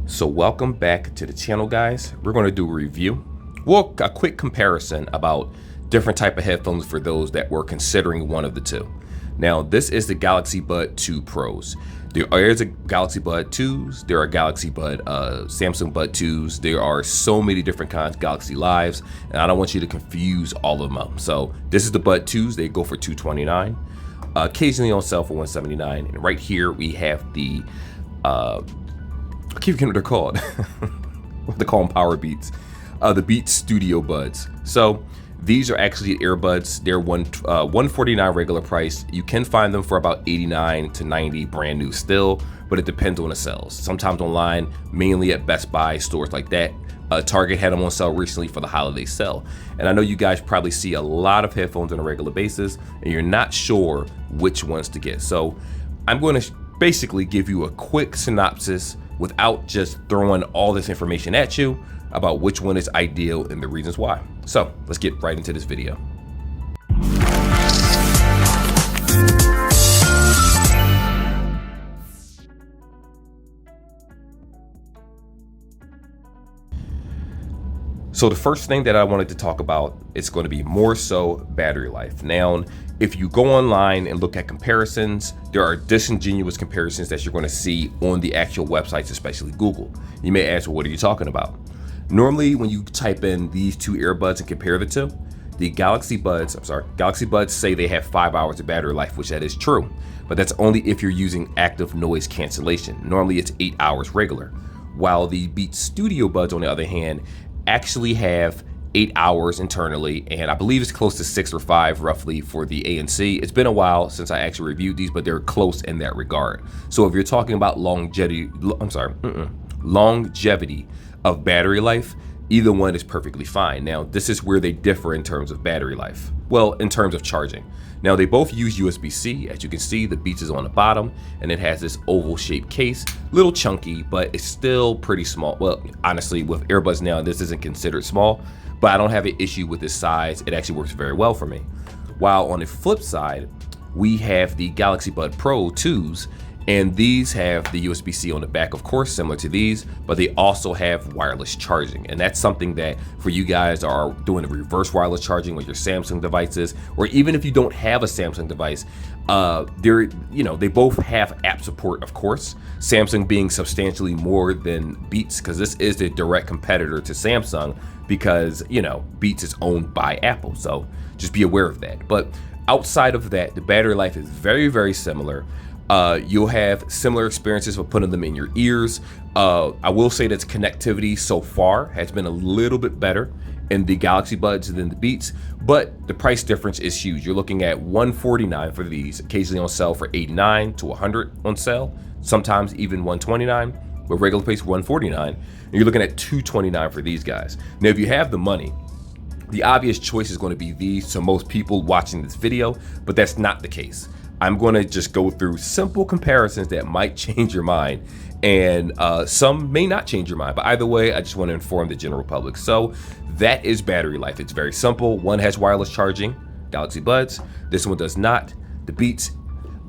So welcome back to the channel, guys. We're going to do a review, well, a quick comparison about different type of headphones for those that were considering one of the two. Now, this is the Galaxy Bud 2 Pros. There is a Galaxy Bud 2s, there are Galaxy Bud, Samsung Bud 2s, there are so many different kinds, Galaxy Lives, and I don't want you to confuse all of them up. So this is the Bud 2s, they go for $229, occasionally on sale for $179, and right here we have the, I keep forgetting what they're called. They call them Power Beats. The Beats Studio Buds. So these are actually earbuds. They're $149 regular price. You can find them for about $89 to $90 brand new still, but it depends on the sales. Sometimes online, mainly at Best Buy, stores like that. Target had them on sale recently for the holiday sale. And I know you guys probably see a lot of headphones on a regular basis and you're not sure which ones to get. So I'm going to basically give you a quick synopsis without just throwing all this information at you about which one is ideal and the reasons why. So let's get right into this video. So the first thing that I wanted to talk about is going to be more so battery life. Now, if you go online and look at comparisons, there are disingenuous comparisons that you're going to see on the actual websites, especially Google. You may ask, well, what are you talking about? Normally, when you type in these two earbuds and compare the two, the Galaxy Buds say they have 5 hours of battery life, which that is true, but that's only if you're using active noise cancellation. Normally it's 8 hours regular, while the Beats Studio Buds, on the other hand, actually have 8 hours internally, and I believe it's close to 6 or 5 roughly for the ANC. It's been a while since I actually reviewed these, but they're close in that regard. So if you're talking about longevity of battery life, either one is perfectly fine. Now, this is where they differ in terms of battery life. Well, in terms of charging. Now, they both use USB-C. As you can see, the Beats is on the bottom, and it has this oval-shaped case. Little chunky, but it's still pretty small. Well, honestly, with earbuds now, this isn't considered small, but I don't have an issue with this size. It actually works very well for me. While on the flip side, we have the Galaxy Bud Pro 2s, and these have the USB-C on the back, of course, similar to these, but they also have wireless charging. And that's something that for you guys are doing the reverse wireless charging with your Samsung devices, or even if you don't have a Samsung device, they both have app support, of course. Samsung being substantially more than Beats, because this is the direct competitor to Samsung, because, Beats is owned by Apple. So just be aware of that. But outside of that, the battery life is very, very similar. You'll have similar experiences with putting them in your ears. I will say that connectivity so far has been a little bit better in the Galaxy Buds than the Beats, but the price difference is huge. You're looking at $149 for these, occasionally on sale for $89 to $100 on sale, sometimes even $129, with regular price $149, and you're looking at $229 for these guys. Now, if you have the money, the obvious choice is going to be these to most people watching this video, but that's not the case. I'm going to just go through simple comparisons that might change your mind, and some may not change your mind, but either way, I just want to inform the general public. So that is battery life. It's very simple. One has wireless charging, Galaxy Buds. This one does not. The Beats,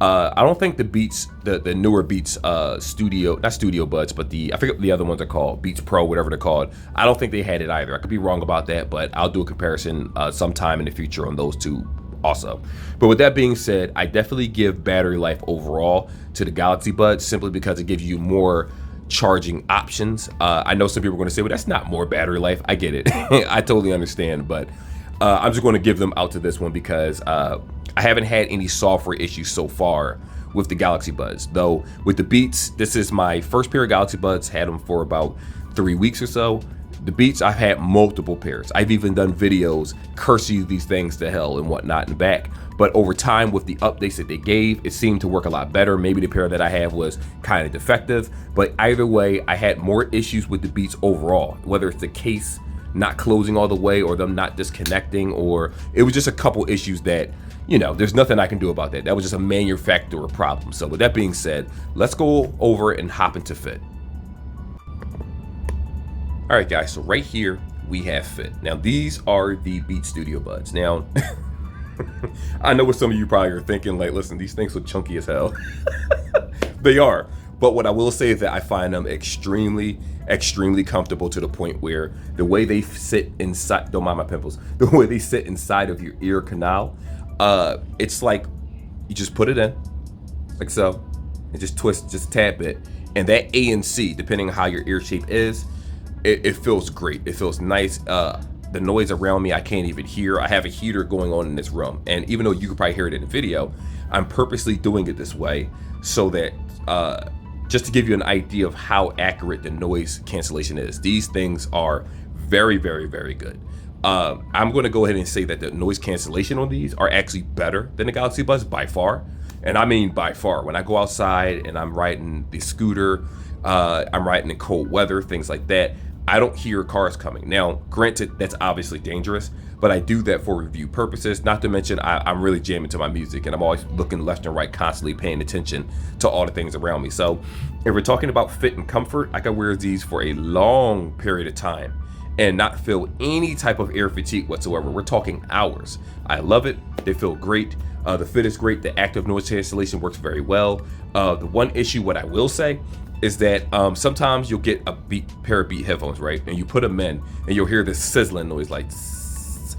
I don't think the Beats, the newer Beats not Studio Buds, but I forget what the other ones are called, Beats Pro, whatever they're called. I don't think they had it either. I could be wrong about that, but I'll do a comparison sometime in the future on those two also. But with that being said, I definitely give battery life overall to the Galaxy Buds, simply because it gives you more charging options. I know some people are going to say, well, that's not more battery life. I get it. I totally understand, but I'm just going to give them out to this one because I haven't had any software issues so far with the Galaxy Buds. Though with the Beats, this is my first pair of Galaxy Buds, had them for about 3 weeks or so. The Beats, I've had multiple pairs. I've even done videos cursing these things to hell and whatnot in the back. But over time, with the updates that they gave, it seemed to work a lot better. Maybe the pair that I have was kind of defective, but either way, I had more issues with the Beats overall, whether it's the case not closing all the way or them not disconnecting, or it was just a couple issues that, there's nothing I can do about that. That was just a manufacturer problem. So with that being said, let's go over and hop into fit. All right, guys, so right here we have fit. Now, these are the Beats Studio Buds. Now, I know what some of you probably are thinking, like, listen, these things look chunky as hell. They are, But what I will say is that I find them extremely, extremely comfortable to the point where the way they sit inside, don't mind my pimples, the way they sit inside of your ear canal, it's like you just put it in, like so, and just twist just a tad bit. And that ANC, depending on how your ear shape is, it feels great. It feels nice. The noise around me, I can't even hear. I have a heater going on in this room. And even though you can probably hear it in the video, I'm purposely doing it this way so that, just to give you an idea of how accurate the noise cancellation is. These things are very, very, very good. I'm going to go ahead and say that the noise cancellation on these are actually better than the Galaxy Buds by far. And I mean by far. When I go outside and I'm riding the scooter, I'm riding in cold weather, things like that, I don't hear cars coming. Now, granted, that's obviously dangerous, but I do that for review purposes. Not to mention, I'm really jamming to my music, and I'm always looking left and right, constantly paying attention to all the things around me. So if we're talking about fit and comfort, I can wear these for a long period of time and not feel any type of ear fatigue whatsoever. We're talking hours. I love it. They feel great. The fit is great. The active noise cancellation works very well. The one issue, what I will say, is that sometimes you'll get a pair of Beat headphones, right? And you put them in and you'll hear this sizzling noise like zzz.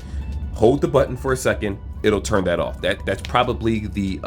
Hold the button for a second, it'll turn that off. That's probably the,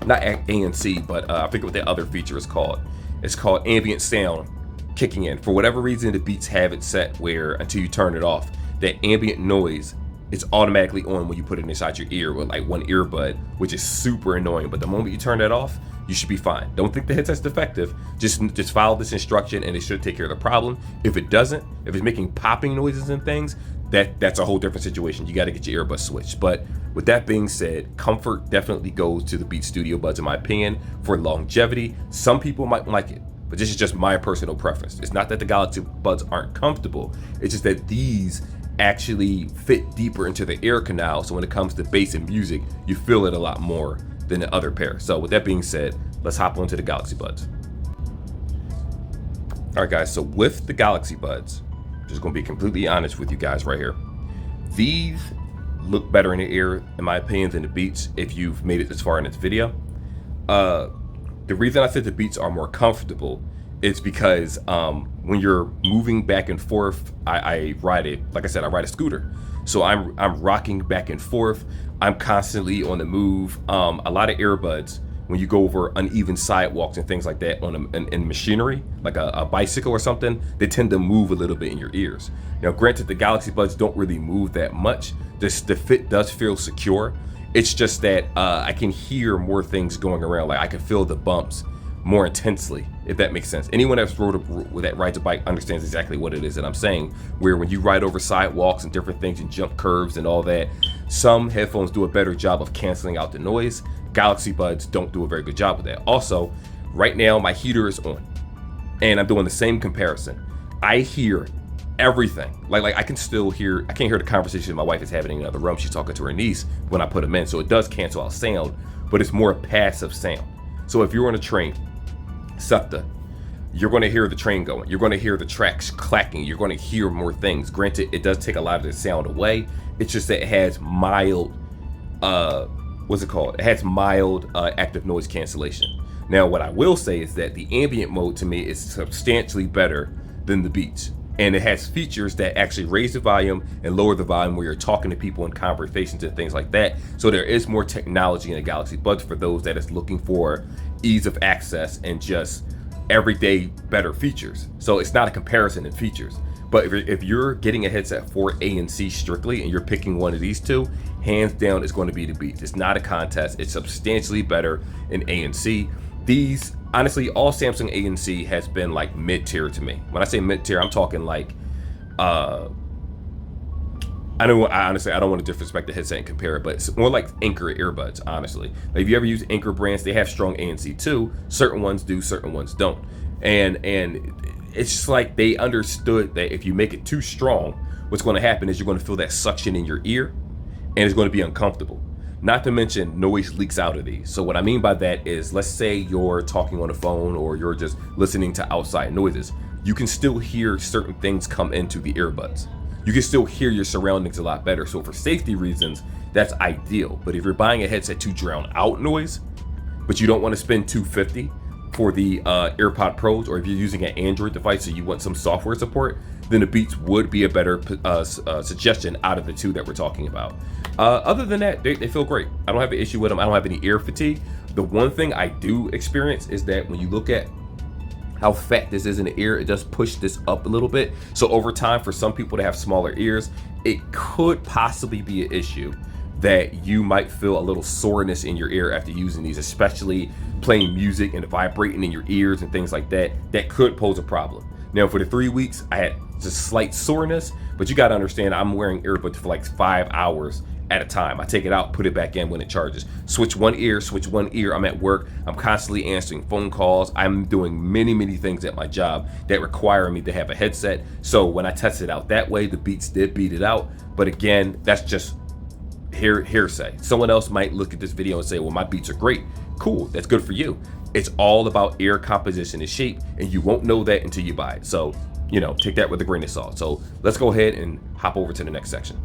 not ANC, but I forget what the other feature is called. It's called ambient sound kicking in. For whatever reason, the Beats have it set where until you turn it off, that ambient noise is automatically on when you put it inside your ear with like one earbud, which is super annoying. But the moment you turn that off, you should be fine. Don't think the headset's defective. Just follow this instruction and it should take care of the problem. If it doesn't, if it's making popping noises and things, that's a whole different situation. You got to get your earbud switched. But with that being said, comfort definitely goes to the Beats Studio Buds in my opinion. For longevity, some people might like it, but this is just my personal preference. It's not that the Galaxy Buds aren't comfortable. It's just that these actually fit deeper into the ear canal. So when it comes to bass and music, you feel it a lot more than the other pair. So with that being said, let's hop onto the Galaxy Buds. All right, guys. So with the Galaxy Buds, just gonna be completely honest with you guys right here. These look better in the ear, in my opinion, than the Beats. If you've made it this far in this video, the reason I said the Beats are more comfortable is because when you're moving back and forth, I ride it. Like I said, I ride a scooter, so I'm rocking back and forth. I'm constantly on the move. A lot of earbuds, when you go over uneven sidewalks and things like that in machinery, like a bicycle or something, they tend to move a little bit in your ears. Now, granted, the Galaxy Buds don't really move that much. The fit does feel secure. It's just that I can hear more things going around. Like I can feel the bumps more intensely, if that makes sense. Anyone that rides a bike understands exactly what it is that I'm saying, where when you ride over sidewalks and different things and jump curves and all that, some headphones do a better job of canceling out the noise. Galaxy Buds don't do a very good job with that. Also, right now my heater is on and I'm doing the same comparison. I hear everything. Like I can still hear, I can't hear the conversation my wife is having in another room. She's talking to her niece when I put them in. So it does cancel out sound, but it's more passive sound. So if you're on a train, SEPTA, you're going to hear the train going. You're going to hear the tracks clacking. You're going to hear more things. Granted, it does take a lot of the sound away. It's just that it has mild, what's it called? It has mild active noise cancellation. Now, what I will say is that the ambient mode to me is substantially better than the Beats. And it has features that actually raise the volume and lower the volume where you're talking to people in conversations and things like that. So there is more technology in the Galaxy Buds for those that is looking for ease of access and just everyday better features. So it's not a comparison in features. But if you're getting a headset for ANC strictly and you're picking one of these two, hands down it's going to be the Beats. It's not a contest. It's substantially better in ANC. These, honestly, all Samsung ANC has been like mid-tier to me. When I say mid-tier, I'm talking like, honestly, I don't want to disrespect the headset and compare it, but it's more like Anchor earbuds, honestly. Like if you ever use Anchor brands, they have strong ANC too. Certain ones do, certain ones don't. And it's just like they understood that if you make it too strong, what's going to happen is you're going to feel that suction in your ear and it's going to be uncomfortable. Not to mention noise leaks out of these. So what I mean by that is, let's say you're talking on the phone or you're just listening to outside noises. You can still hear certain things come into the earbuds. You can still hear your surroundings a lot better. So for safety reasons, that's ideal. But if you're buying a headset to drown out noise, but you don't want to spend $250, for the AirPod Pros, or if you're using an Android device so you want some software support, then the Beats would be a better suggestion out of the two that we're talking about. Other than that, they feel great. I don't have an issue with them. I don't have any ear fatigue. The one thing I do experience is that when you look at how fat this is in the ear, it does push this up a little bit. So over time, for some people to have smaller ears, it could possibly be an issue that you might feel a little soreness in your ear after using these, especially playing music and vibrating in your ears and things like that. That could pose a problem. Now, for the 3 weeks, I had just slight soreness, but you got to understand I'm wearing earbuds for like 5 hours at a time. I take it out, put it back in when it charges. Switch one ear. I'm at work. I'm constantly answering phone calls. I'm doing many things at my job that require me to have a headset. So when I tested out that way, the Beats did beat it out. But again, that's just hearsay. Someone else might look at this video and say, well, my Beats are great. Cool, that's good for you. It's all about ear composition and shape, and you won't know that until you buy it. So, take that with a grain of salt. So let's go ahead and hop over to the next section.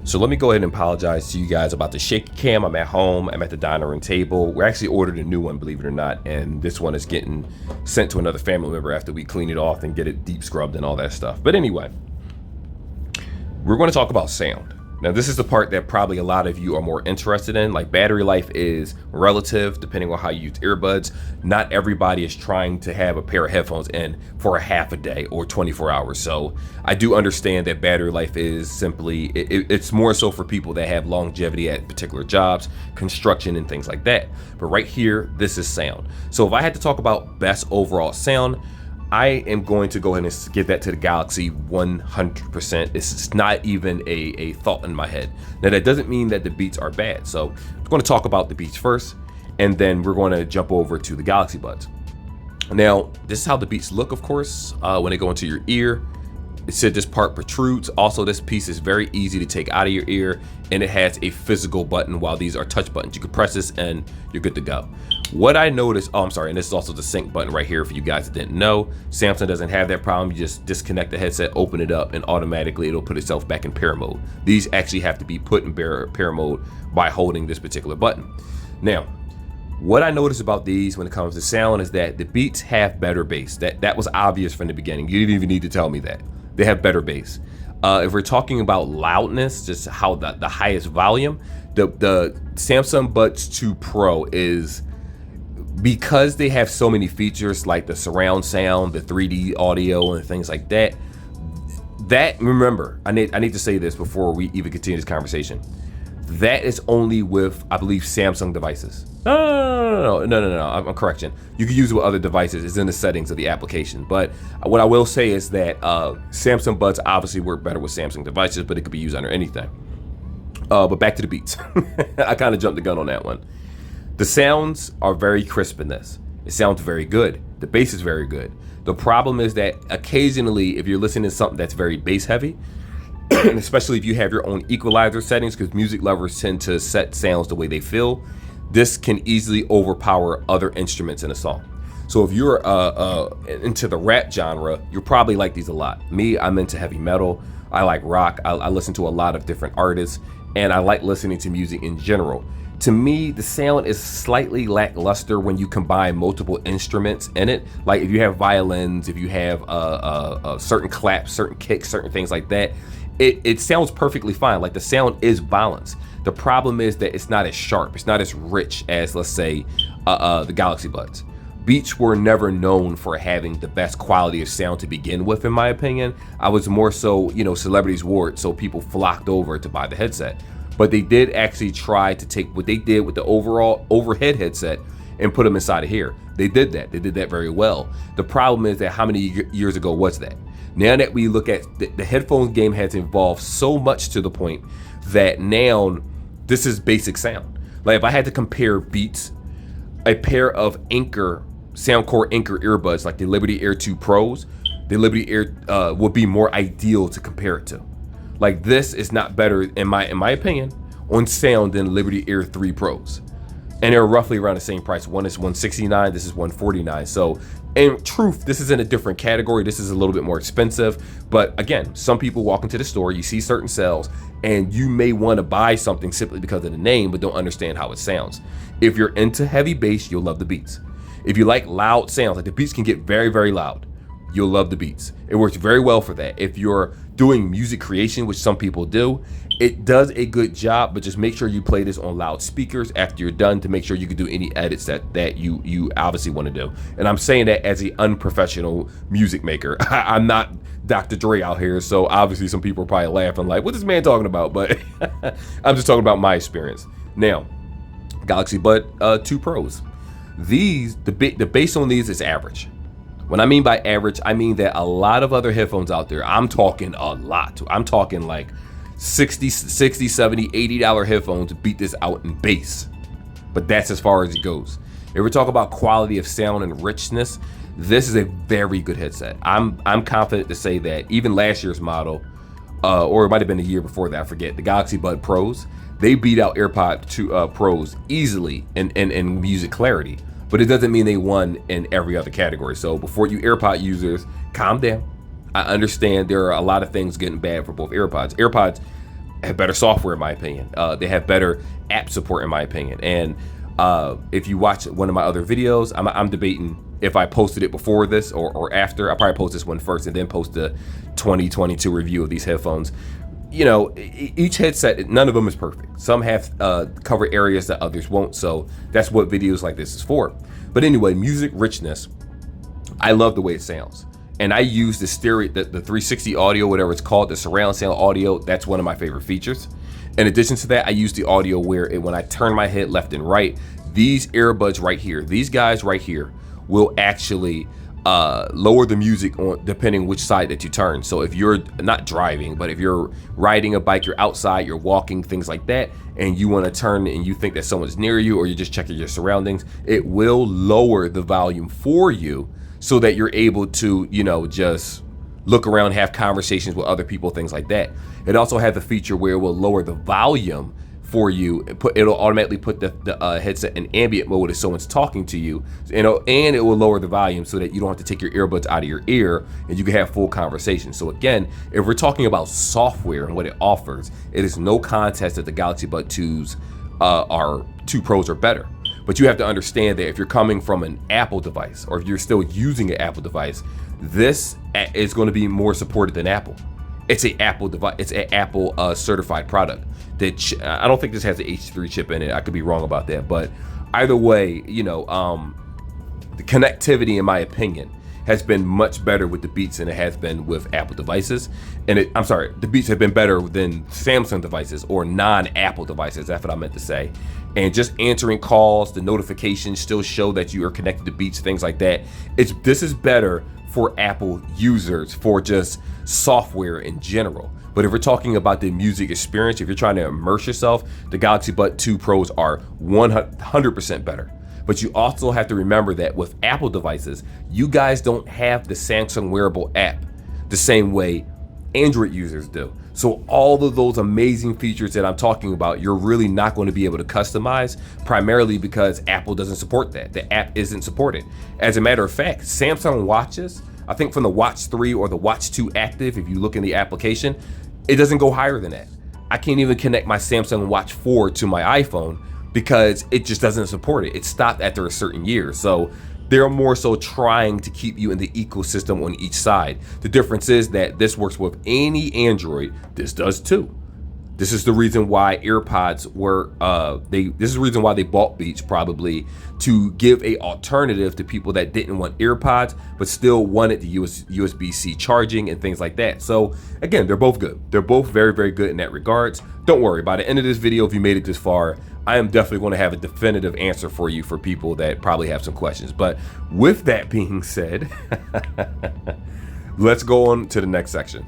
So let me go ahead and apologize to you guys about the shaky cam. I'm at home. I'm at the dining room table. We actually ordered a new one, believe it or not, and this one is getting sent to another family member after we clean it off and get it deep scrubbed and all that stuff. But anyway, we're going to talk about sound. Now, this is the part that probably a lot of you are more interested in. Like, battery life is relative depending on how you use earbuds. Not everybody is trying to have a pair of headphones in for a half a day or 24 hours. So I do understand that battery life is simply, it's more so for people that have longevity at particular jobs, construction and things like that. But right here, this is sound. So if I had to talk about best overall sound, I am going to go ahead and give that to the Galaxy 100%. It's not even a thought in my head. Now, that doesn't mean that the Beats are bad. So I'm going to talk about the Beats first, and then we're going to jump over to the Galaxy Buds. Now, this is how the Beats look, of course, when they go into your ear. It said this part protrudes. Also, this piece is very easy to take out of your ear, and it has a physical button, while these are touch buttons. You can press this and you're good to go. What I noticed, and this is also the sync button right here for you guys that didn't know. Samsung doesn't have that problem. You just disconnect the headset, open it up, and automatically it'll put itself back in pair mode. These actually have to be put in pair mode by holding this particular button. Now, what I noticed about these when it comes to sound is that the Beats have better bass. That was obvious from the beginning. You didn't even need to tell me that. They have better bass. If we're talking about loudness, just how the highest volume, the Samsung Buds 2 Pro is, because they have so many features like the surround sound, the 3D audio and things like that. Remember, I need to say this before we even continue this conversation. That is only with, I believe, Samsung devices. No, I'm correction. You can use it with other devices. It's in the settings of the application. But what I will say is that Samsung Buds obviously work better with Samsung devices, but it could be used under anything. But back to the Beats. I kind of jumped the gun on that one. The sounds are very crisp in this. It sounds very good. The bass is very good. The problem is that occasionally, if you're listening to something that's very bass heavy, and especially if you have your own equalizer settings, because music lovers tend to set sounds the way they feel, this can easily overpower other instruments in a song. So if you're into the rap genre, you'll probably like these a lot. Me, I'm into heavy metal. I like rock. I listen to a lot of different artists, and I like listening to music in general. To me, the sound is slightly lackluster when you combine multiple instruments in it. Like if you have violins, if you have certain claps, certain kicks, certain things like that, it sounds perfectly fine. Like the sound is balanced. The problem is that it's not as sharp. It's not as rich as, let's say, the Galaxy Buds. Beats were never known for having the best quality of sound to begin with, in my opinion. I was more so, celebrities wore it, so people flocked over to buy the headset. But they did actually try to take what they did with the overall overhead headset and put them inside of here. They did that. They did that very well. The problem is that how many years ago was that? Now that we look at the headphones game has evolved so much to the point that now this is basic sound. Like if I had to compare Beats, a pair of Soundcore Anchor earbuds like the Liberty Air 2 Pros, the Liberty Air would be more ideal to compare it to. Like this is not better in my opinion on sound than Liberty Air 3 Pros. and they're roughly around the same price. One is $169, this is $149. So in truth, this is in a different category. This is a little bit more expensive, but again, some people walk into the store, you see certain sales, and you may want to buy something simply because of the name, but don't understand how it sounds. If you're into heavy bass, you'll love the Beats. If you like loud sounds, like the Beats can get very, very loud, you'll love the Beats. It works very well for that. If you're doing music creation, which some people do, it does a good job, but just make sure you play this on loudspeakers after you're done to make sure you can do any edits that you obviously want to do. And I'm saying that as an unprofessional music maker. I'm not Dr. Dre out here, so obviously some people are probably laughing like, what's this man talking about? But I'm just talking about my experience. Now, Galaxy Bud 2 Pros. These, the bass on these is average. When I mean by average, I mean that a lot of other headphones out there, I'm talking a lot. I'm talking like $60, $70, $80 headphones beat this out in bass. But that's as far as it goes. If we talk about quality of sound and richness, this is a very good headset. I'm confident to say that even last year's model, or it might have been the year before that, I forget, the Galaxy Bud Pros, they beat out AirPod 2 Pros easily in music clarity. But it doesn't mean they won in every other category. So before you AirPod users, calm down. I understand there are a lot of things getting bad for both AirPods. AirPods have better software, in my opinion. They have better app support, in my opinion. And if you watch one of my other videos, I'm debating if I posted it before this or after. I'll probably post this one first and then post the 2022 review of these headphones. You know, each headset, none of them is perfect. Some have cover areas that others won't, so that's what videos like this is for. But anyway, music richness, I love the way it sounds. And I use the stereo, the 360 audio, whatever it's called, the surround sound audio. That's one of my favorite features. In addition to that, I use the audio where when I turn my head left and right, these earbuds right here, these guys right here will actually lower the music on depending which side that you turn. So if you're not driving, but if you're riding a bike, you're outside, you're walking, things like that, and you want to turn and you think that someone's near you, or you're just checking your surroundings, it will lower the volume for you so that you're able to, you know, just look around, have conversations with other people, things like that. It also has the feature where it will lower the volume for you. It'll automatically put the headset in ambient mode if someone's talking to you, and it will lower the volume so that you don't have to take your earbuds out of your ear and you can have full conversation. So again, if we're talking about software and what it offers, it is no contest that the Galaxy Bud 2s are 2 Pros are better. But you have to understand that if you're coming from an Apple device, or if you're still using an Apple device, this is going to be more supported than Apple. It's an Apple device. It's an Apple certified product. I don't think this has the H3 chip in it. I could be wrong about that, but either way, you know, the connectivity, in my opinion, has been much better with the Beats than it has been with Apple devices. And I'm sorry, the Beats have been better than Samsung devices or non-Apple devices. That's what I meant to say. And just answering calls, the notifications still show that you are connected to Beats, things like that. This is better for Apple users for just software in general. But if we're talking about the music experience, if you're trying to immerse yourself, the Galaxy Bud 2 Pros are 100% better. But you also have to remember that with Apple devices, you guys don't have the Samsung wearable app the same way Android users do. So all of those amazing features that I'm talking about, you're really not going to be able to customize, primarily because Apple doesn't support that. The app isn't supported. As a matter of fact, Samsung watches, I think from the Watch 3 or the Watch 2 Active, if you look in the application, it doesn't go higher than that. I can't even connect my Samsung Watch 4 to my iPhone because it just doesn't support it. It stopped after a certain year. So they're more so trying to keep you in the ecosystem on each side. The difference is that this works with any Android. This does too. This is the reason why AirPods were, this is the reason why they bought Beats, probably to give a alternative to people that didn't want AirPods, but still wanted the USB-C charging and things like that. So again, they're both good. They're both very, very good in that regards. Don't worry, by the end of this video, if you made it this far, I am definitely going to have a definitive answer for you for people that probably have some questions. But with that being said, let's go on to the next section.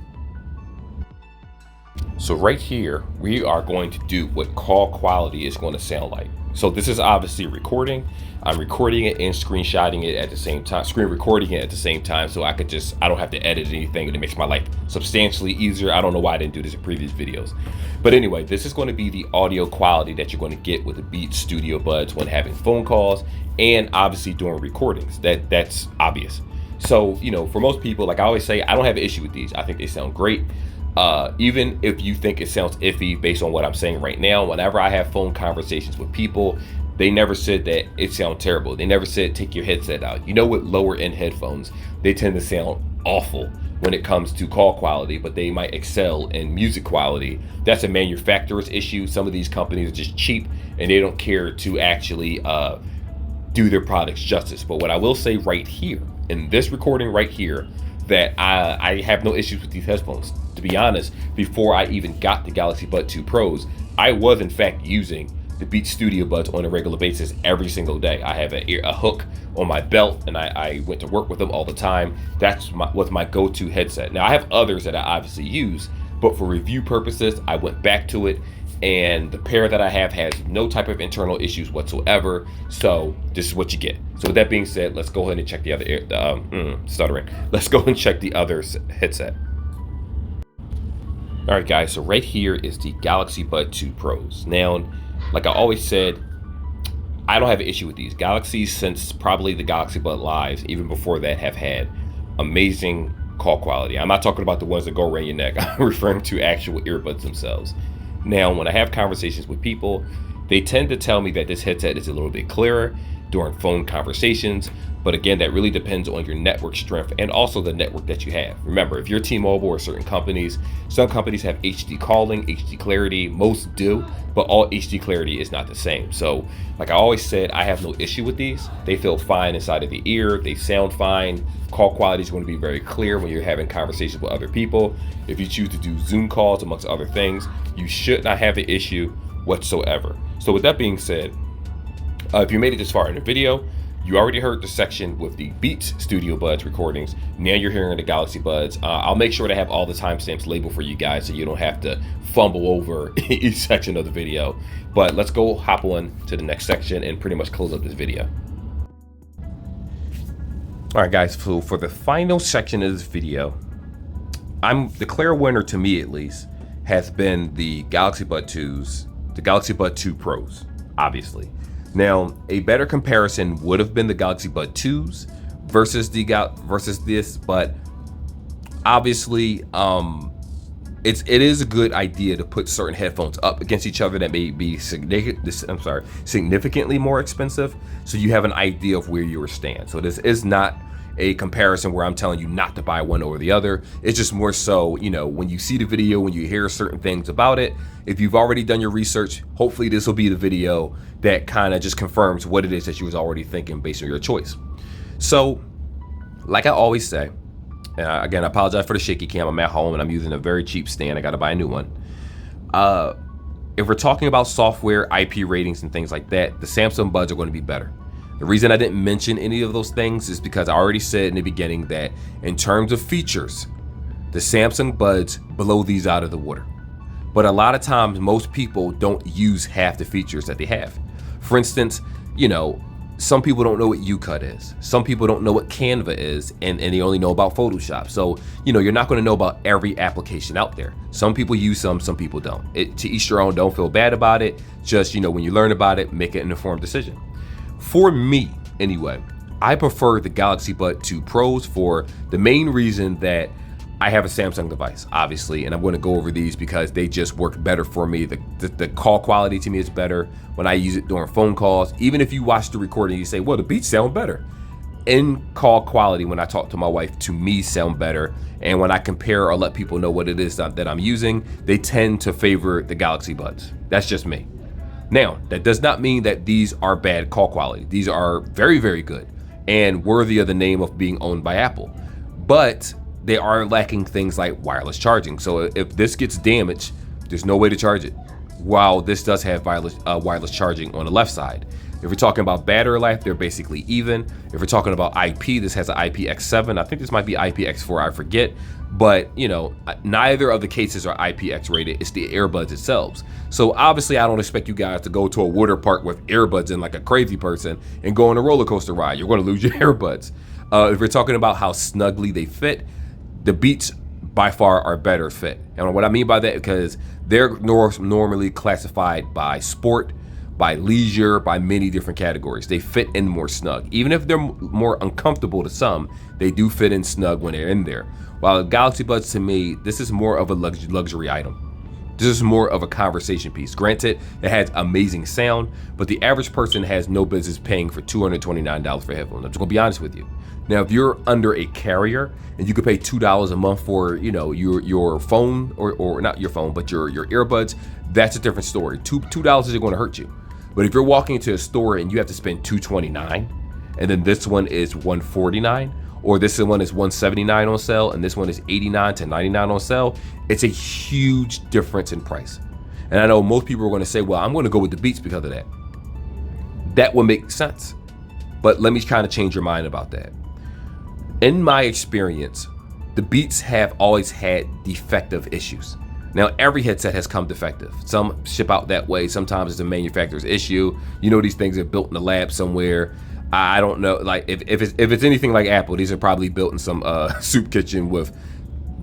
So right here, we are going to do what call quality is going to sound like. So this is obviously recording. I'm recording it and screenshotting it at the same time, screen recording it at the same time, so I don't have to edit anything, and it makes my life substantially easier. I don't know why I didn't do this in previous videos. But anyway, this is going to be the audio quality that you're going to get with the Beats Studio Buds when having phone calls and obviously doing recordings. That's obvious. So, for most people, like I always say, I don't have an issue with these. I think they sound great. Even if you think it sounds iffy based on what I'm saying right now, whenever I have phone conversations with people, they never said that it sounds terrible. They never said take your headset out. With lower end headphones, they tend to sound awful when it comes to call quality, but they might excel in music quality. That's a manufacturer's issue. Some of these companies are just cheap and they don't care to actually do their products justice. But what I will say right here, in this recording right here, that I have no issues with these headphones. To be honest, before I even got the Galaxy Bud 2 Pros, I was in fact using the Beats Studio Buds on a regular basis every single day. I have a hook on my belt, and I went to work with them all the time. That's was my go-to headset. Now I have others that I obviously use, but for review purposes, I went back to it, and the pair that I have has no type of internal issues whatsoever. So this is what you get. So with that being said, let's go ahead and check the other stuttering. Let's go and check the other headset. All right, guys. So right here is the Galaxy Bud 2 Pros. Now, like I always said, I don't have an issue with these. Galaxies, since probably the Galaxy Bud Lives, even before that, have had amazing call quality. I'm not talking about the ones that go around your neck. I'm referring to actual earbuds themselves. Now, when I have conversations with people, they tend to tell me that this headset is a little bit clearer during phone conversations. But again, that really depends on your network strength and also the network that you have. Remember, if you're T-Mobile or certain companies, some companies have HD calling, HD clarity, most do, but all HD clarity is not the same. So like I always said, I have no issue with these. They feel fine inside of the ear. They sound fine. Call quality is going to be very clear when you're having conversations with other people. If you choose to do Zoom calls, amongst other things, you should not have an issue whatsoever. So with that being said, if you made it this far in the video, you already heard the section with the Beats Studio Buds recordings. Now you're hearing the Galaxy Buds. I'll make sure to have all the timestamps labeled for you guys so you don't have to fumble over each section of the video. But let's go hop on to the next section and pretty much close up this video. All right, guys, so for the final section of this video, the clear winner, to me at least, has been the Galaxy Bud 2s, the Galaxy Bud 2 Pros, obviously. Now, a better comparison would have been the Galaxy Bud 2s versus this, but obviously, it is a good idea to put certain headphones up against each other that may be significantly more expensive, so you have an idea of where you stand. So this is not a comparison where I'm telling you not to buy one over the other. It's just more so, when you see the video, when you hear certain things about it, if you've already done your research, hopefully this will be the video that kind of just confirms what it is that you was already thinking based on your choice. So, like I always say, again, I apologize for the shaky cam. I'm at home and I'm using a very cheap stand. I got to buy a new one. If we're talking about software, IP ratings, and things like that, the Samsung Buds are going to be better. The reason I didn't mention any of those things is because I already said in the beginning that in terms of features, the Samsung Buds blow these out of the water. But a lot of times, most people don't use half the features that they have. For instance, some people don't know what U-Cut is. Some people don't know what Canva is, and they only know about Photoshop. So, you're not going to know about every application out there. Some people use some people don't. To each their own. Don't feel bad about it. Just, when you learn about it, make an informed decision. For me, anyway, I prefer the Galaxy Bud 2 Pros for the main reason that I have a Samsung device, obviously, and I'm going to go over these because they just work better for me. The call quality to me is better when I use it during phone calls. Even if you watch the recording, you say, well, the Beats sound better. In call quality, when I talk to my wife, to me sound better. And when I compare or let people know what it is that I'm using, they tend to favor the Galaxy Buds. That's just me. Now, that does not mean that these are bad call quality. These are very, very good and worthy of the name of being owned by Apple. But they are lacking things like wireless charging. So if this gets damaged, there's no way to charge it. While this does have wireless charging on the left side. If we're talking about battery life, they're basically even. If we're talking about IP, this has an IPX7. I think this might be IPX4, I forget. But, you know, neither of the cases are IPX rated. It's the earbuds themselves. So obviously, I don't expect you guys to go to a water park with earbuds in like a crazy person and go on a roller coaster ride. You're going to lose your earbuds. If we're talking about how snugly they fit, the Beats by far are better fit. And what I mean by that, because they're normally classified by sport, by leisure, by many different categories. They fit in more snug. Even if they're more uncomfortable to some, they do fit in snug when they're in there. While the Galaxy Buds, to me, this is more of a luxury item. This is more of a conversation piece. Granted, it has amazing sound, but the average person has no business paying for $229 for headphones. I'm just gonna be honest with you. Now, if you're under a carrier and you could pay $2 a month for, you know, your phone or not your phone, but your earbuds, that's a different story. $2 isn't gonna hurt you. But if you're walking into a store and you have to spend $229, and then this one is $149, or this one is $179 on sale, and this one is $89 to $99 on sale, it's a huge difference in price. And I know most people are going to say, well, I'm going to go with the Beats because of that. That would make sense. But let me kind of change your mind about that. In my experience, the Beats have always had defective issues. Now, every headset has come defective. Some ship out that way. Sometimes it's a manufacturer's issue. You know, these things are built in the lab somewhere. I don't know, like if it's anything like Apple, these are probably built in some soup kitchen with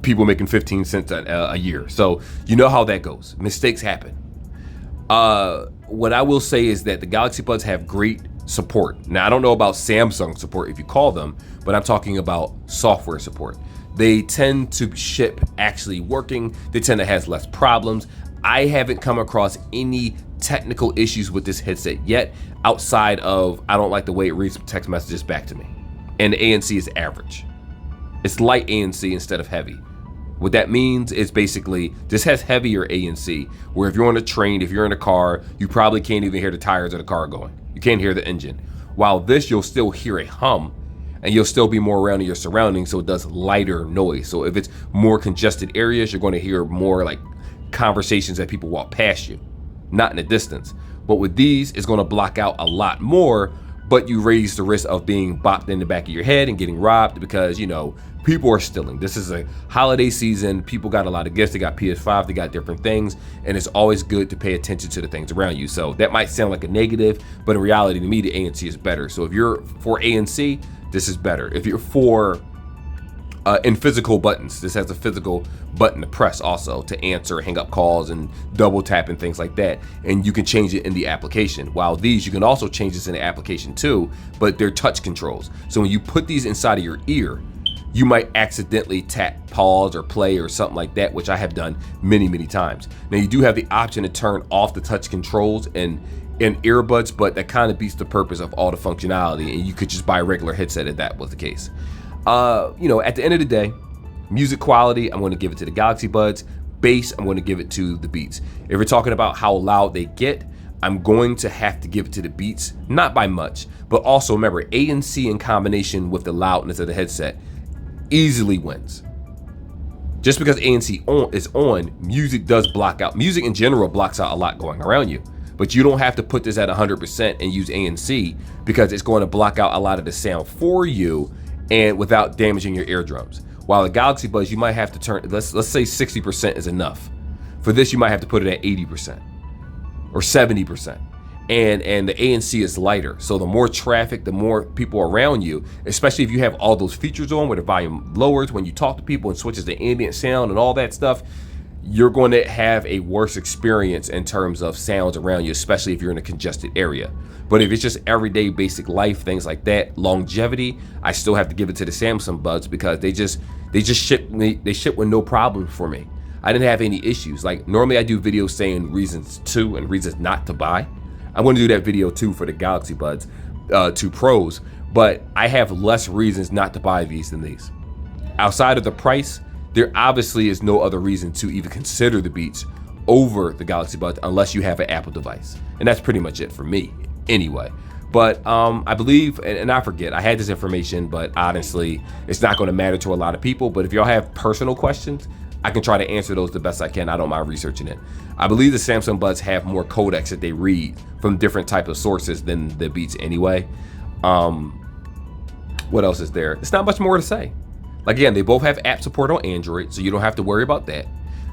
people making 15 cents a year. So you know how that goes. Mistakes happen. What I will say is that the Galaxy Buds have great support. Now, I don't know about Samsung support if you call them, but I'm talking about software support. They tend to ship actually working. They tend to have less problems. I haven't come across any technical issues with this headset yet, outside of I don't like the way it reads text messages back to me. And the ANC is average. It's light ANC instead of heavy. What that means is basically this has heavier ANC, where if you're on a train, if you're in a car, you probably can't even hear the tires of the car going. You can't hear the engine. While this, you'll still hear a hum, and you'll still be more around in your surroundings, so it does lighter noise. So if it's more congested areas, you're going to hear more like conversations that people walk past you, not in the distance. But with these, it's going to block out a lot more, but you raise the risk of being bopped in the back of your head and getting robbed because, you know, people are stealing. This is a holiday season. People got a lot of gifts. They got PS5, they got different things, and it's always good to pay attention to the things around you. So that might sound like a negative, but in reality, to me, the ANC is better. So if you're for ANC, this is better. If you're for in physical buttons, this has a physical button to press also to answer, hang up calls, and double tap and things like that. And you can change it in the application. While these, you can also change this in the application too, but they're touch controls. So when you put these inside of your ear, you might accidentally tap pause or play or something like that, which I have done many, many times. Now you do have the option to turn off the touch controls in earbuds, but that kind of beats the purpose of all the functionality, and you could just buy a regular headset if that was the case. You know, at the end of the day, music quality, I'm going to give it to the Galaxy Buds. Bass, I'm going to give it to the Beats. If we're talking about how loud they get, I'm going to have to give it to the Beats, not by much, but also remember, ANC in combination with the loudness of the headset easily wins. Just because ANC is on, music does block out. Music in general blocks out a lot going around you. But you don't have to put this at 100% and use ANC because it's going to block out a lot of the sound for you and without damaging your eardrums. While the Galaxy Buds, you might have to turn, let's say 60% is enough. For this, you might have to put it at 80% or 70%. And the ANC is lighter. So the more traffic, the more people around you, especially if you have all those features on where the volume lowers when you talk to people and switches to ambient sound and all that stuff, you're going to have a worse experience in terms of sounds around you, especially if you're in a congested area. But if it's just everyday basic life, things like that, longevity, I still have to give it to the Samsung Buds because they just ship with no problems for me. I didn't have any issues. Like normally I do videos saying reasons to and reasons not to buy. I'm going to do that video too for the Galaxy Buds 2 Pros, but I have less reasons not to buy these than these. Outside of the price, there obviously is no other reason to even consider the Beats over the Galaxy Buds unless you have an Apple device. And that's pretty much it for me anyway. But I believe, and I forget, I had this information, but honestly, it's not going to matter to a lot of people. But if y'all have personal questions, I can try to answer those the best I can. I don't mind researching it. I believe the Samsung Buds have more codecs that they read from different types of sources than the Beats anyway. What else is there? It's not much more to say. Like, again, they both have app support on Android, so you don't have to worry about that.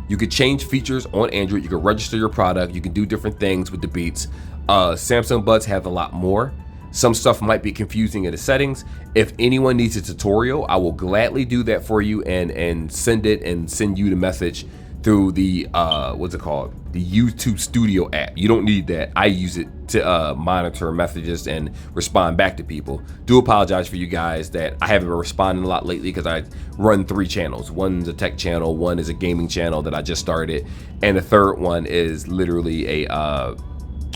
You could change features on Android. You can register your product. You can do different things with the Beats. Samsung Buds have a lot more. Some stuff might be confusing in the settings. If anyone needs a tutorial, I will gladly do that for you and send you the message through the what's it called? The YouTube Studio app. You don't need that. I use it to monitor messages and respond back to people. Do apologize for you guys that I haven't been responding a lot lately because I run 3 channels. One's a tech channel, one is a gaming channel that I just started, and the third one is literally a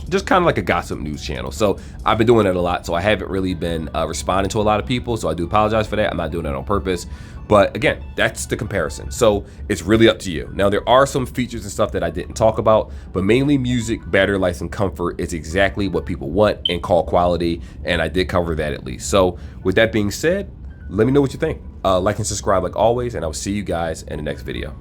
just kind of like a gossip news channel. So I've been doing that a lot, so I haven't really been responding to a lot of people, so I do apologize for that. I'm not doing that on purpose, but again, that's the comparison. So it's really up to you. Now, there are some features and stuff that I didn't talk about, but mainly music, battery life, and comfort is exactly what people want, and call quality, and I did cover that at least. So with that being said, let me know what you think. Like and subscribe like always, and I will see you guys in the next video.